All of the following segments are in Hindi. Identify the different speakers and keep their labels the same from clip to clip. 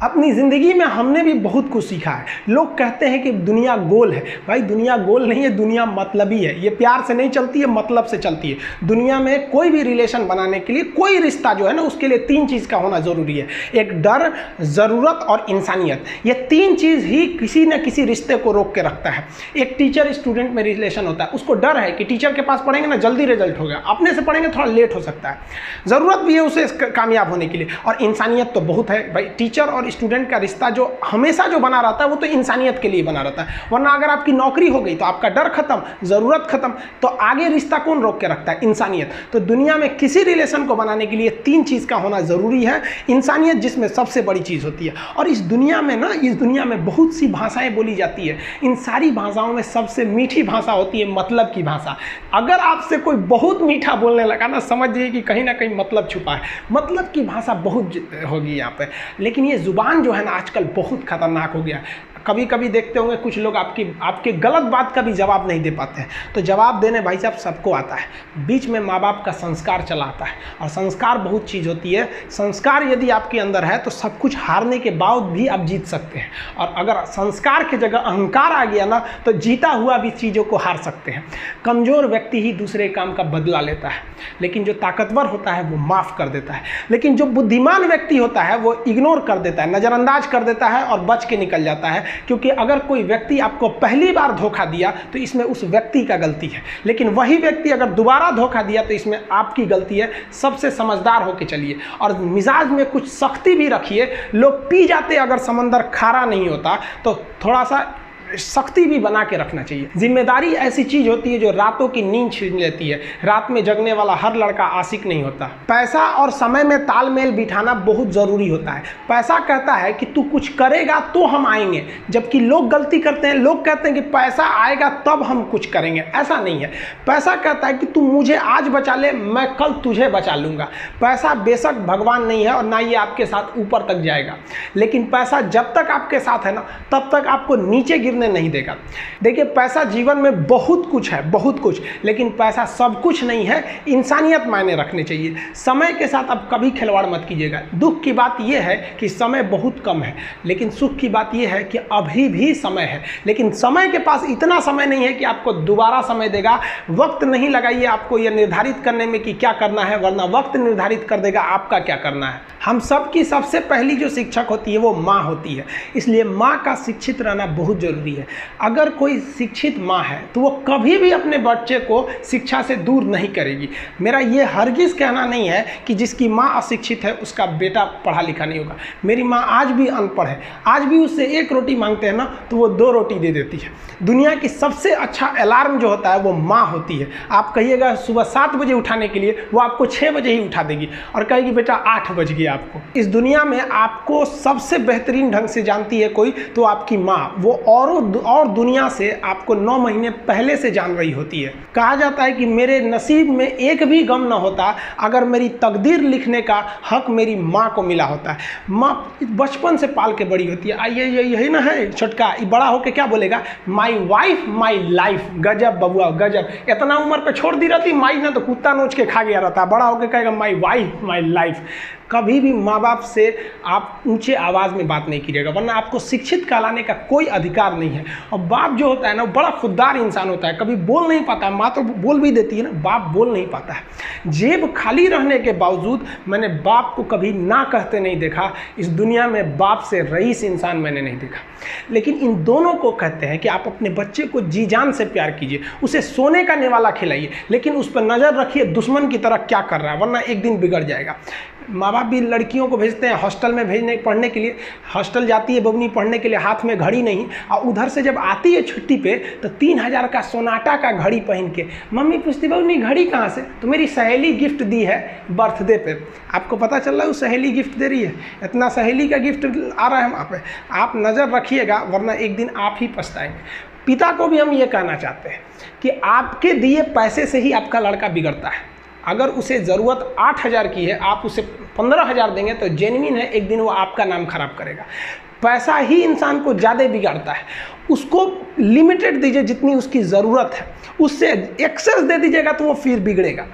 Speaker 1: अपनी ज़िंदगी में हमने भी बहुत कुछ सीखा है। लोग कहते हैं कि दुनिया गोल है। भाई दुनिया गोल नहीं है, दुनिया मतलबी है। ये प्यार से नहीं चलती है, मतलब से चलती है। दुनिया में कोई भी रिलेशन बनाने के लिए, कोई रिश्ता जो है ना, उसके लिए 3 चीज़ का होना ज़रूरी है। एक डर, ज़रूरत और इंसानियत। ये 3 चीज़ ही किसी न किसी रिश्ते को रोक के रखता है। एक टीचर स्टूडेंट में रिलेशन होता है, उसको डर है कि टीचर के पास पढ़ेंगे ना जल्दी रिजल्ट होगा, अपने से पढ़ेंगे थोड़ा लेट हो सकता है। ज़रूरत भी है उसे कामयाब होने के लिए, और इंसानियत तो बहुत है भाई। टीचर और स्टूडेंट का रिश्ता जो हमेशा जो बना रहता है वो तो इंसानियत के लिए बना रहता है। वरना अगर आपकी नौकरी हो गई तो आपका डर खत्म, ज़रूरत खत्म, तो आगे रिश्ता कौन रोक के रखता है? इंसानियत। तो दुनिया में किसी रिलेशन को बनाने के लिए 3 चीज़ का होना ज़रूरी है। इंसानियत जिसमें सबसे बड़ी चीज़ होती है। और इस दुनिया में बहुत सी भाषाएं बोली जाती है। इन सारी भाषाओं में सबसे मीठी भाषा होती है मतलब की भाषा। अगर आपसे कोई बहुत मीठा बोलने लगा ना, समझिए कि कहीं ना कहीं मतलब छुपा है। मतलब की भाषा बहुत होगी यहाँ पे। लेकिन ये जुबान जो है ना आजकल बहुत खतरनाक हो गया। कभी कभी देखते होंगे कुछ लोग आपके गलत बात का भी जवाब नहीं दे पाते हैं। तो जवाब देने भाई साहब सबको आता है। बीच में माँ बाप का संस्कार चला आता है, और संस्कार बहुत चीज़ होती है। संस्कार यदि आपके अंदर है तो सब कुछ हारने के बाद भी आप जीत सकते हैं। और अगर संस्कार की जगह अहंकार आ गया ना, तो जीता हुआ भी चीज़ों को हार सकते हैं। कमज़ोर व्यक्ति ही दूसरे काम का बदला लेता है, लेकिन जो ताकतवर होता है वो माफ़ कर देता है। लेकिन जो बुद्धिमान व्यक्ति होता है वो इग्नोर कर देता है, नज़रअंदाज कर देता है और बच के निकल जाता है। क्योंकि अगर कोई व्यक्ति आपको पहली बार धोखा दिया तो इसमें उस व्यक्ति का गलती है, लेकिन वही व्यक्ति अगर दोबारा धोखा दिया तो इसमें आपकी गलती है। सबसे समझदार होके चलिए, और मिजाज में कुछ सख्ती भी रखिए। लोग पी जाते अगर समंदर खारा नहीं होता, तो थोड़ा सा सख्ती भी बना के रखना चाहिए। जिम्मेदारी ऐसी चीज होती है जो रातों की नींद छीन लेती है। रात में जगने वाला हर लड़का आशिक नहीं होता। पैसा और समय में तालमेल बिठाना बहुत ज़रूरी होता है। पैसा कहता है कि तू कुछ करेगा तो हम आएंगे, जबकि लोग गलती करते हैं। लोग कहते हैं कि पैसा आएगा तब हम कुछ करेंगे। ऐसा नहीं है। पैसा कहता है कि तू मुझे आज बचा ले, मैं कल तुझे बचा लूँगा। पैसा बेशक भगवान नहीं है और ना ये आपके साथ ऊपर तक जाएगा, लेकिन पैसा जब तक आपके साथ है ना, तब तक आपको नीचे गिरने नहीं देगा। देखिए, पैसा जीवन में बहुत कुछ है, बहुत कुछ, लेकिन पैसा सब कुछ नहीं है। इंसानियत मायने रखने चाहिए। समय के साथ आप कभी खिलवाड़ मत कीजिएगा। दुख की बात यह है कि समय बहुत कम है, लेकिन सुख की बात यह है कि अभी भी समय है। लेकिन समय के पास इतना समय नहीं है कि आपको दोबारा समय देगा। वक्त नहीं लगाइए आपको यह निर्धारित करने में कि क्या करना है, वरना वक्त निर्धारित कर देगा आपका क्या करना है। हम सब की सबसे पहली जो शिक्षक होती है वो माँ होती है, इसलिए माँ का शिक्षित रहना बहुत जरूरी है। अगर कोई शिक्षित माँ है तो वो कभी भी अपने बच्चे को शिक्षा से दूर नहीं करेगी। मेरा ये हरगिज़ कहना नहीं है कि जिसकी माँ अशिक्षित है उसका बेटा पढ़ा लिखा नहीं होगा। मेरी माँ आज भी अनपढ़ है, आज भी उससे 1 रोटी मांगते हैं ना तो वो 2 रोटी दे देती है। दुनिया की सबसे अच्छा अलार्म जो होता है वो माँ होती है। आप कहिएगा सुबह 7 बजे उठाने के लिए, वो आपको 6 बजे ही उठा देगी और कहेगी बेटा 8 बज गया आपको। इस दुनिया में आपको सबसे बेहतरीन ढंग से जानती है कोई तो आपकी माँ। वो और दुनिया से आपको 9 महीने पहले से जान रही होती है। कहा जाता है कि मेरे नसीब में एक भी गम न होता अगर मेरी तकदीर लिखने का हक मेरी माँ को मिला होता है। माँ बचपन से पाल के बड़ी होती है। आइए यही ना है छोटका, बड़ा होके क्या बोलेगा? My wife my life. गजब बबुआ गजब। इतना उम्र पे छोड़ दी रहती माई ना तो कुत्ता नोच के खा गया रहता। बड़ा होके कहेगा माई वाइफ माई लाइफ। कभी भी माँ बाप से आप ऊंचे आवाज़ में बात नहीं कीजिएगा, वरना आपको शिक्षित कहलाने का कोई अधिकार नहीं है। और बाप जो होता है ना, बड़ा खुददार इंसान होता है, कभी बोल नहीं पाता है। माँ तो बोल भी देती है ना, बाप बोल नहीं पाता है। जेब खाली रहने के बावजूद मैंने बाप को कभी ना कहते नहीं देखा। इस दुनिया में बाप से रईस इंसान मैंने नहीं देखा। लेकिन इन दोनों को कहते हैं कि आप अपने बच्चे को जी जान से प्यार कीजिए, उसे सोने का निवाला खिलाइए, लेकिन उस पर नज़र रखिए दुश्मन की तरह क्या कर रहा है, वरना एक दिन बिगड़ जाएगा। माँ बाप भी लड़कियों को भेजते हैं हॉस्टल में पढ़ने के लिए। हॉस्टल जाती है बबनी पढ़ने के लिए, हाथ में घड़ी नहीं, और उधर से जब आती है छुट्टी पे तो 3000 का सोनाटा का घड़ी पहन के मम्मी पूछती बबनी घड़ी कहाँ से? तो मेरी सहेली गिफ्ट दी है बर्थडे पे। आपको पता चल रहा है वो सहेली गिफ्ट दे रही है? इतना सहेली का गिफ्ट आ रहा है वहाँ पे। आप नज़र रखिएगा, वरना एक दिन आप ही पछताएंगे। पिता को भी हम ये कहना चाहते हैं कि आपके दिए पैसे से ही आपका लड़का बिगड़ता है। अगर उसे ज़रूरत 8000 की है, आप उसे 15000 देंगे तो जेन्युइन है, एक दिन वो आपका नाम खराब करेगा। पैसा ही इंसान को ज़्यादा बिगाड़ता है। उसको लिमिटेड दीजिए जितनी उसकी ज़रूरत है, उससे एक्सेस दे दीजिएगा तो वो फिर बिगड़ेगा।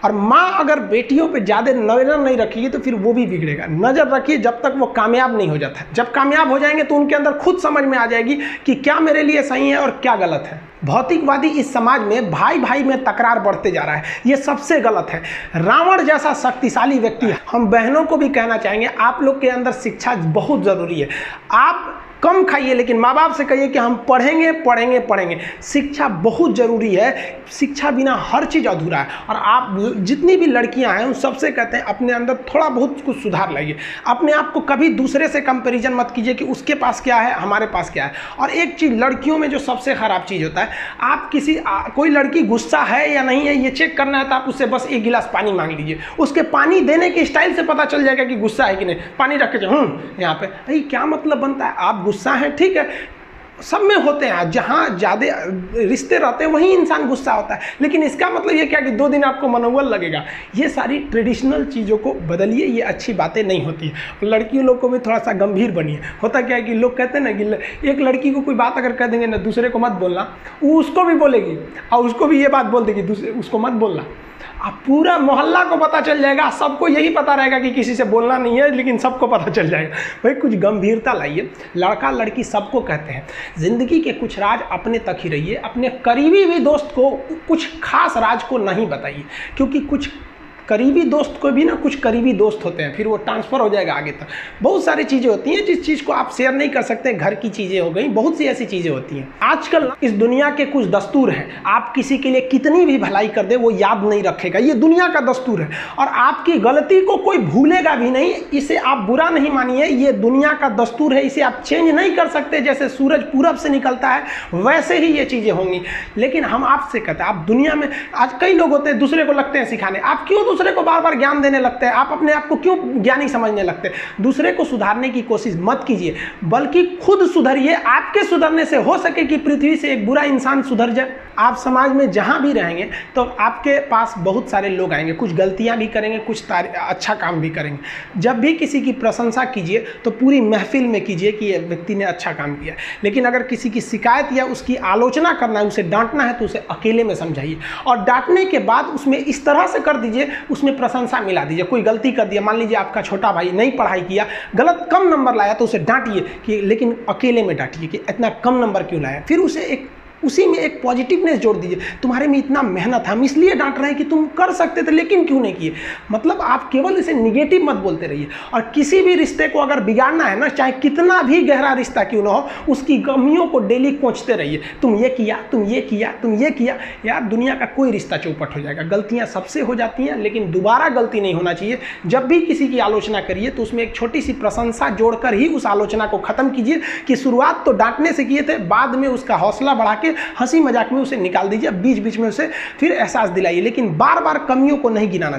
Speaker 1: और माँ अगर बेटियों पे ज़्यादा नज़र नहीं रखेगी तो फिर वो भी बिगड़ेगा। नज़र रखिए जब तक वो कामयाब नहीं हो जाता। जब कामयाब हो जाएंगे तो उनके अंदर खुद समझ में आ जाएगी कि क्या मेरे लिए सही है और क्या गलत है। भौतिकवादी इस समाज में भाई भाई में तकरार बढ़ते जा रहा है, ये सबसे गलत है। रावण जैसा शक्तिशाली व्यक्ति है। हम बहनों को भी कहना चाहेंगे, आप लोग के अंदर शिक्षा बहुत ज़रूरी है। आप कम खाइए लेकिन माँ बाप से कहिए कि हम पढ़ेंगे पढ़ेंगे पढ़ेंगे। शिक्षा बहुत ज़रूरी है, शिक्षा बिना हर चीज़ अधूरा है। और आप जितनी भी लड़कियां हैं उन सबसे कहते हैं अपने अंदर थोड़ा बहुत कुछ सुधार लाइए। अपने आप को कभी दूसरे से कंपैरिजन मत कीजिए कि उसके पास क्या है हमारे पास क्या है। और एक चीज़ लड़कियों में जो सबसे ख़राब चीज़ होता है, आप कोई लड़की गुस्सा है या नहीं है ये चेक करना है तो आप उससे बस एक गिलास पानी मांग लीजिए। उसके पानी देने के स्टाइल से पता चल जाएगा कि गुस्सा है कि नहीं। पानी रख के जाओ यहाँ पे, अरे क्या मतलब बनता है। आप गुस्सा है ठीक है, सब में होते हैं, जहाँ ज़्यादा रिश्ते रहते हैं वहीं इंसान गुस्सा होता है। लेकिन इसका मतलब ये क्या कि 2 दिन आपको मनोबल लगेगा। ये सारी ट्रेडिशनल चीज़ों को बदलिए, ये अच्छी बातें नहीं होती है। लड़कियों लोग को भी थोड़ा सा गंभीर बनिए। होता क्या है कि लोग कहते हैं ना कि एक लड़की को कोई बात अगर कह देंगे ना दूसरे को मत बोलना, वो उसको भी बोलेगी और उसको भी ये बात बोल देगी दूसरे उसको मत बोलना। अब पूरा मोहल्ला को पता चल जाएगा, सबको यही पता रहेगा कि किसी से बोलना नहीं है, लेकिन सबको पता चल जाएगा। भाई कुछ गंभीरता लाइए। लड़का लड़की सबको कहते हैं, ज़िंदगी के कुछ राज अपने तक ही रहिए। अपने करीबी भी दोस्त को कुछ खास राज को नहीं बताइए, क्योंकि कुछ करीबी दोस्त को भी ना कुछ करीबी दोस्त होते हैं, फिर वो ट्रांसफ़र हो जाएगा आगे तक। बहुत सारी चीज़ें होती हैं जिस चीज़ को आप शेयर नहीं कर सकते। घर की चीज़ें हो गई, बहुत सी ऐसी चीज़ें होती हैं। आजकल इस दुनिया के कुछ दस्तूर हैं, आप किसी के लिए कितनी भी भलाई कर दे वो याद नहीं रखेगा। ये दुनिया का दस्तूर है और आपकी गलती को कोई भूलेगा भी नहीं। इसे आप बुरा नहीं मानिए, ये दुनिया का दस्तूर है, इसे आप चेंज नहीं कर सकते। जैसे सूरज पूरब से निकलता है वैसे ही ये चीज़ें होंगी। लेकिन हम आपसे कहते हैं, आप दुनिया में आज कई लोग होते हैं दूसरे को लगते हैं सिखाने, आप क्यों दूसरे को बार बार ज्ञान देने लगते हैं? आप अपने आप को क्यों ज्ञानी समझने लगते हैं? दूसरे को सुधारने की कोशिश मत कीजिए, बल्कि खुद सुधरिए। आपके सुधरने से हो सके कि पृथ्वी से एक बुरा इंसान सुधर जाए। आप समाज में जहाँ भी रहेंगे तो आपके पास बहुत सारे लोग आएंगे, कुछ गलतियाँ भी करेंगे, कुछ अच्छा काम भी करेंगे। जब भी किसी की प्रशंसा कीजिए तो पूरी महफिल में कीजिए कि ये व्यक्ति ने अच्छा काम किया। लेकिन अगर किसी की शिकायत या उसकी आलोचना करना है, उसे डांटना है, तो उसे अकेले में समझाइए। और डांटने के बाद उसमें इस तरह से कर दीजिए, उसमें प्रशंसा मिला दीजिए। कोई गलती कर दिया, मान लीजिए आपका छोटा भाई नहीं पढ़ाई किया, गलत कम नंबर लाया, तो उसे डांटिए कि, लेकिन अकेले में डांटिए कि इतना कम नंबर क्यों लाया। फिर उसे उसी में एक पॉजिटिवनेस जोड़ दीजिए। तुम्हारे में इतना मेहनत है, हम इसलिए डांट रहे हैं कि तुम कर सकते थे लेकिन क्यों नहीं किए। मतलब आप केवल इसे निगेटिव मत बोलते रहिए। और किसी भी रिश्ते को अगर बिगाड़ना है ना, चाहे कितना भी गहरा रिश्ता क्यों ना हो, उसकी कमियों को डेली कोंचते रहिए। तुम ये किया, तुम ये किया, तुम ये किया। यार दुनिया का कोई रिश्ता चौपट हो जाएगा। गलतियाँ सबसे हो जाती हैं, लेकिन दोबारा गलती नहीं होना चाहिए। जब भी किसी की आलोचना करिए तो उसमें एक छोटी सी प्रशंसा जोड़कर ही उस आलोचना को खत्म कीजिए कि शुरुआत तो डांटने से किए थे, बाद में उसका हौसला बढ़ा के हंसी मजाक में उसे निकाल दीजिए। बीच बीच में उसे फिर एहसास दिलाइए, लेकिन बार बार कमियों को नहीं गिनाना चाहिए।